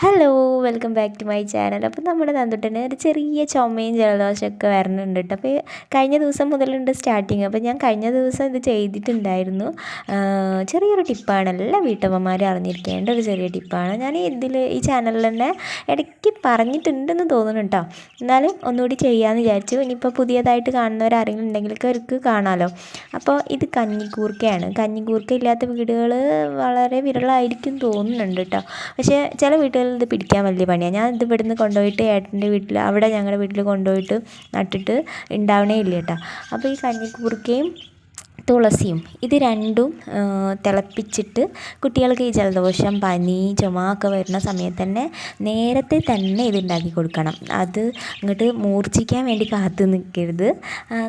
Hello welcome back to my channel. അപ്പോൾ നമ്മുടെ നന്ദുട്ടന് ഒരു ചെറിയ ചുമയും ജലദോഷമൊക്കെ വരുന്നുണ്ട് കേട്ടോ. അപ്പോൾ കഴിഞ്ഞ ദിവസം മുതലുണ്ട് സ്റ്റാർട്ടിങ്. അപ്പോൾ ഞാൻ കഴിഞ്ഞ ദിവസം ഇത് ചെയ്തിട്ടുണ്ടായിരുന്നു. ചെറിയൊരു ടിപ്പാണ്, എല്ലാ വീട്ടമ്മമാരും അറിഞ്ഞിരിക്കേണ്ട ഒരു ചെറിയ ടിപ്പാണ്. ഞാൻ ഈ ചാനലിൽ തന്നെ ഇടയ്ക്ക് പറഞ്ഞിട്ടുണ്ടെന്ന് തോന്നുന്നു കേട്ടോ. എന്നാലും ഒന്നുകൂടി ചെയ്യാമെന്ന് വിചാരിച്ചു. ഇനിയിപ്പോൾ പുതിയതായിട്ട് കാണുന്നവരാരെങ്കിലും ഉണ്ടെങ്കിലൊക്കെ അവർക്ക് കാണാമല്ലോ. അപ്പോൾ ഇത് കഞ്ഞിക്കൂർക്കയാണ്. കഞ്ഞിക്കൂർക്ക ഇല്ലാത്ത വീടുകൾ വളരെ വിരളമായിരിക്കും തോന്നുന്നുണ്ട് കേട്ടോ. പക്ഷേ ചില വീട്ടുകളിൽ ഇത് പിടിക്കാൻ വലിയ പണിയാണ്. ഞാൻ ഇത് ഇവിടുന്ന് കൊണ്ടുപോയിട്ട് ഏട്ടൻ്റെ വീട്ടിൽ, അവിടെ ഞങ്ങളുടെ വീട്ടിൽ കൊണ്ടുപോയിട്ട് നട്ടിട്ട് ഉണ്ടാവണേ ഇല്ല കേട്ടോ. അപ്പോൾ ഈ കഞ്ഞിക്കൂർക്കയും തുളസിയും ഇത് രണ്ടും തിളപ്പിച്ചിട്ട് കുട്ടികൾക്ക് ഈ ജലദോഷം, പനി, ചുമ ഒക്കെ വരുന്ന സമയത്ത് തന്നെ നേരത്തെ തന്നെ ഇത് ഉണ്ടാക്കി കൊടുക്കണം. അത് ഇങ്ങോട്ട് മൂർച്ഛിക്കാൻ വേണ്ടി കാത്തു നിൽക്കരുത്,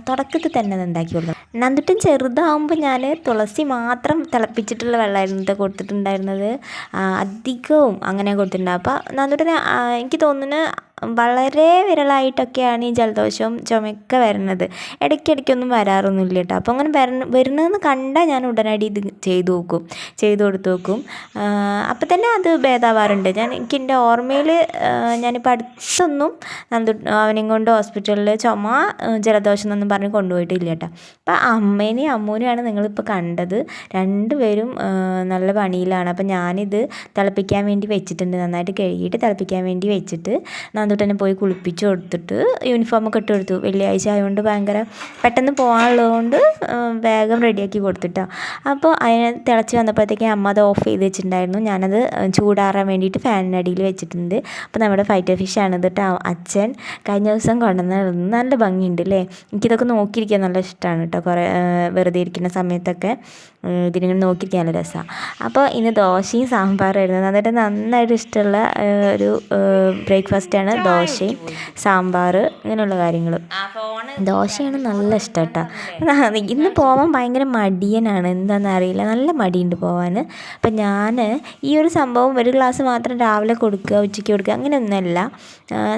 തുടക്കത്തിൽ തന്നെ അത് ഉണ്ടാക്കി കൊടുക്കണം. നന്നിട്ടും ചെറുതാവുമ്പോൾ ഞാൻ തുളസി മാത്രം തിളപ്പിച്ചിട്ടുള്ള വെള്ളമായിരുന്നു കൊടുത്തിട്ടുണ്ടായിരുന്നത്. അധികവും അങ്ങനെ കൊടുത്തിട്ടുണ്ടാകും. അപ്പോൾ നന്നിട്ട് എനിക്ക് തോന്നുന്നു വളരെ വിരളായിട്ടൊക്കെയാണ് ഈ ജലദോഷവും ചുമയൊക്കെ വരുന്നത്. ഇടയ്ക്കിടയ്ക്കൊന്നും വരാറൊന്നുമില്ല കേട്ടോ. അപ്പോൾ അങ്ങനെ വരുന്നതെന്ന് കണ്ടാൽ ഞാൻ ഉടനടി ഇത് ചെയ്തു കൊടുത്തു നോക്കും. അപ്പോൾ തന്നെ അത് ഭേദമാവാറുണ്ട്. എനിക്ക് എൻ്റെ ഓർമ്മയിൽ ഞാനിപ്പോൾ അടുത്തൊന്നും അവനെയും കൊണ്ട് ഹോസ്പിറ്റലിൽ ചുമ, ജലദോഷം എന്നൊന്നും പറഞ്ഞ് കൊണ്ടുപോയിട്ടില്ല കേട്ടോ. അപ്പോൾ അമ്മേനെയും അമ്മൂനെയാണ് നിങ്ങളിപ്പോൾ കണ്ടത്. രണ്ടുപേരും നല്ല പണിയിലാണ്. അപ്പോൾ ഞാനിത് തിളപ്പിക്കാൻ വേണ്ടി വെച്ചിട്ടുണ്ട്. നന്നായിട്ട് കഴുകിയിട്ട് തിളപ്പിക്കാൻ വേണ്ടി വെച്ചിട്ട് നന്ദുട്ടനെ പോയി കുളിപ്പിച്ച് കൊടുത്തിട്ട് യൂണിഫോമൊക്കെ ഇട്ട് കൊടുത്തു. വെള്ളിയാഴ്ച ആയതുകൊണ്ട് ഭയങ്കര പെട്ടെന്ന് പോകാനുള്ളതുകൊണ്ട് വേഗം റെഡിയാക്കി കൊടുത്തിട്ടോ. അപ്പോൾ അതിന് തിളച്ച് വന്നപ്പോഴത്തേക്കും അമ്മ അത് ഓഫ് ചെയ്ത് വെച്ചിട്ടുണ്ടായിരുന്നു. ഞാനത് ചൂടാറാൻ വേണ്ടിയിട്ട് ഫാനിനടിയിൽ വെച്ചിട്ടുണ്ട്. അപ്പോൾ നമ്മുടെ ഫൈറ്റർ ഫിഷാണ് ഇത് കേട്ടോ. അച്ഛൻ കഴിഞ്ഞ ദിവസം കൊണ്ടുവന്ന നല്ല ഭംഗിയുണ്ട് അല്ലേ. എനിക്കിതൊക്കെ നോക്കിയിരിക്കാൻ നല്ല ഇഷ്ടമാണ് കേട്ടോ. കുറേ വെറുതെ ഇരിക്കുന്ന സമയത്തൊക്കെ ഇതിനിങ്ങനെ നോക്കിയിരിക്കാൻ നല്ല രസമാണ്. അപ്പോൾ ഇന്ന് ദോശയും സാമ്പാറുമായിരുന്നു. എന്നിട്ട് നന്നായിട്ട് ഇഷ്ടമുള്ള ഒരു ബ്രേക്ക്ഫാസ്റ്റാണ് ദോശയും സാമ്പാർ, ഇങ്ങനെയുള്ള കാര്യങ്ങൾ. ദോശയാണ് നല്ല ഇഷ്ടം കേട്ടോ. ഇന്ന് പോകാൻ ഭയങ്കര മടിയനാണ്, എന്താണെന്ന് അറിയില്ല, നല്ല മടിയുണ്ട് പോകാൻ. അപ്പം ഞാൻ ഈ ഒരു സംഭവം ഒരു ഗ്ലാസ് മാത്രം രാവിലെ കൊടുക്കുക, ഉച്ചയ്ക്ക് കൊടുക്കുക, അങ്ങനെയൊന്നുമല്ല.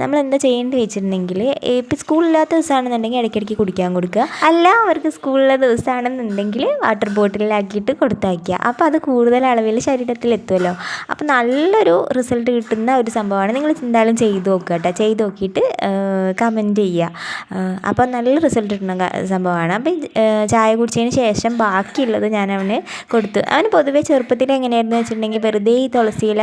നമ്മളെന്താ ചെയ്യേണ്ടത് വെച്ചിട്ടുണ്ടെങ്കിൽ, ഇപ്പം സ്കൂളില്ലാത്ത ദിവസമാണെന്നുണ്ടെങ്കിൽ ഇടയ്ക്കിടയ്ക്ക് കുടിക്കാൻ കൊടുക്കുക. അല്ല അവർക്ക് സ്കൂളിലെ ദിവസമാണെന്നുണ്ടെങ്കിൽ വാട്ടർ ബോട്ടിലാക്കിയിട്ട് കൊടുത്തയക്കുക. അപ്പോൾ അത് കൂടുതൽ അളവിൽ ശരീരത്തിൽ എത്തുമല്ലോ. അപ്പോൾ നല്ലൊരു റിസൾട്ട് കിട്ടുന്ന ഒരു സംഭവമാണ്. നിങ്ങൾ എന്തായാലും ചെയ്ത് നോക്കുക കേട്ടോ. ചെയ്ത് നോക്കിയിട്ട് കമൻറ്റ് ചെയ്യുക. അപ്പോൾ നല്ല റിസൾട്ട് കിട്ടുന്ന സംഭവമാണ്. അപ്പോൾ ചായ കുടിച്ചതിന് ശേഷം ബാക്കിയുള്ളത് ഞാൻ അവന് കൊടുത്തു. അവന് പൊതുവേ ചെറുപ്പത്തിൽ എങ്ങനെയായിരുന്നു വെച്ചിട്ടുണ്ടെങ്കിൽ വെറുതെ ഈ തുളസിയില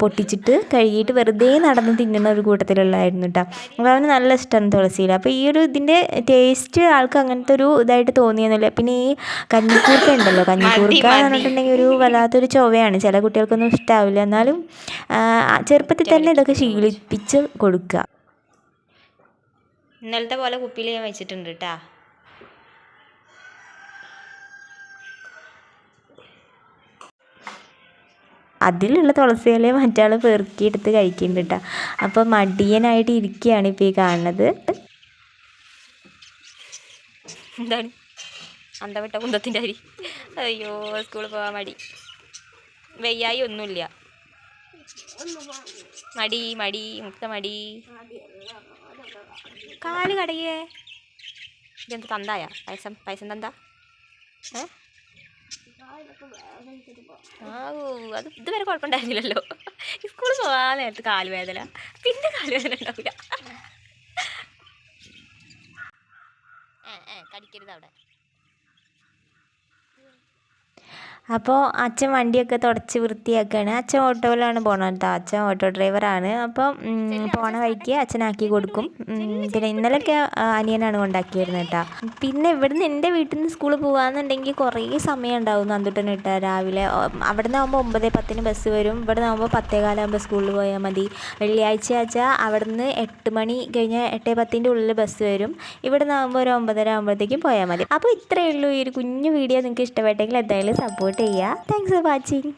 പൊട്ടിച്ചിട്ട് കഴുകിയിട്ട് വെറുതെ നടന്ന് തിന്നുന്ന ഒരു കൂട്ടത്തിലുള്ളതായിരുന്നു കേട്ടോ. അപ്പോൾ അവന് നല്ല ഇഷ്ടമാണ് തുളസിയില. അപ്പോൾ ഈ ഒരു ഇതിൻ്റെ ടേസ്റ്റ് ആൾക്ക് അങ്ങനത്തെ ഒരു ഇതായിട്ട് തോന്നിയൊന്നുമില്ല. പിന്നെ ഈ കഞ്ഞിക്കൂർക്ക ഉണ്ടല്ലോ, കഞ്ഞിക്കൂർക്ക എന്ന് പറഞ്ഞിട്ടുണ്ടെങ്കിൽ ഒരു വല്ലാത്തൊരു ചൊവയാണ്, ചില കുട്ടികൾക്കൊന്നും ഇഷ്ടാവില്ല. എന്നാലും ചെറുപ്പത്തിൽ തന്നെ ഇതൊക്കെ ശീലിപ്പിച്ച് കൊടുക്കുക. ഇന്നലത്തെ പോലെ കുപ്പിയിൽ ഞാൻ വെച്ചിട്ടുണ്ട് കേട്ടോ. അതിലുള്ള തുളസിയില മറ്റാൾ പെറുക്കിയെടുത്ത് കഴിക്കുന്നുണ്ട് കേട്ടോ. അപ്പോൾ മടിയനായിട്ട് ഇരിക്കുകയാണ് ഇപ്പോൾ ഈ കാണുന്നത്. എന്താണ് അന്തവിട്ട കുന്തത്തിൻ്റെ അരി? അയ്യോ, സ്കൂളിൽ പോകാൻ മടി, വയ്യായി ഒന്നുമില്ല, മടി മടി മുക്ത മടി. കാല് കടയേ, ഇതെന്താ തന്തായ പായസം തന്താ? അത് ഇതുവരെ കുഴപ്പമുണ്ടായിരുന്നില്ലല്ലോ. സ്കൂളിൽ പോകാൻ നേരത്ത് കാലുവേദന, പിന്നെ കാലുവേദന ഉണ്ടാവില്ല. കടിക്കരുത് അവിടെ. അപ്പോൾ അച്ഛൻ വണ്ടിയൊക്കെ തുടച്ച് വൃത്തിയാക്കുകയാണ്. അച്ഛൻ ഓട്ടോയിലാണ് പോകണം കേട്ടോ. അച്ഛൻ ഓട്ടോ ഡ്രൈവറാണ്. അപ്പം പോണ വഴിക്ക് അച്ഛനാക്കി കൊടുക്കും. പിന്നെ ഇന്നലെയൊക്കെ അനിയനാണ് കൊണ്ടാക്കിയിരുന്നത് കേട്ടോ. പിന്നെ ഇവിടുന്ന് എൻ്റെ വീട്ടിൽ നിന്ന് സ്കൂളിൽ പോകാമെന്നുണ്ടെങ്കിൽ കുറേ സമയം ഉണ്ടാവും നന്ദുട്ടന് കേട്ടോ. രാവിലെ അവിടെ നിന്നാകുമ്പോൾ 9:10 ബസ് വരും. ഇവിടെ നിന്നാകുമ്പോൾ 10:15 സ്കൂളിൽ പോയാൽ മതി. വെള്ളിയാഴ്ച ആച്ചാൽ അവിടെ നിന്ന് 8 മണി കഴിഞ്ഞ് 8:10 ഉള്ളിൽ ബസ് വരും. ഇവിടെ നിന്നാകുമ്പോൾ ഒരു 9:30 ആകുമ്പോഴത്തേക്കും പോയാൽ മതി. അപ്പോൾ ഇത്രയേ ഉള്ളൂ ഈ ഒരു കുഞ്ഞു വീഡിയോ. നിങ്ങൾക്ക് ഇഷ്ടപ്പെട്ടെങ്കിൽ എന്തായാലും സപ്പോർട്ട് ചെയ്യുക. Thanks for watching.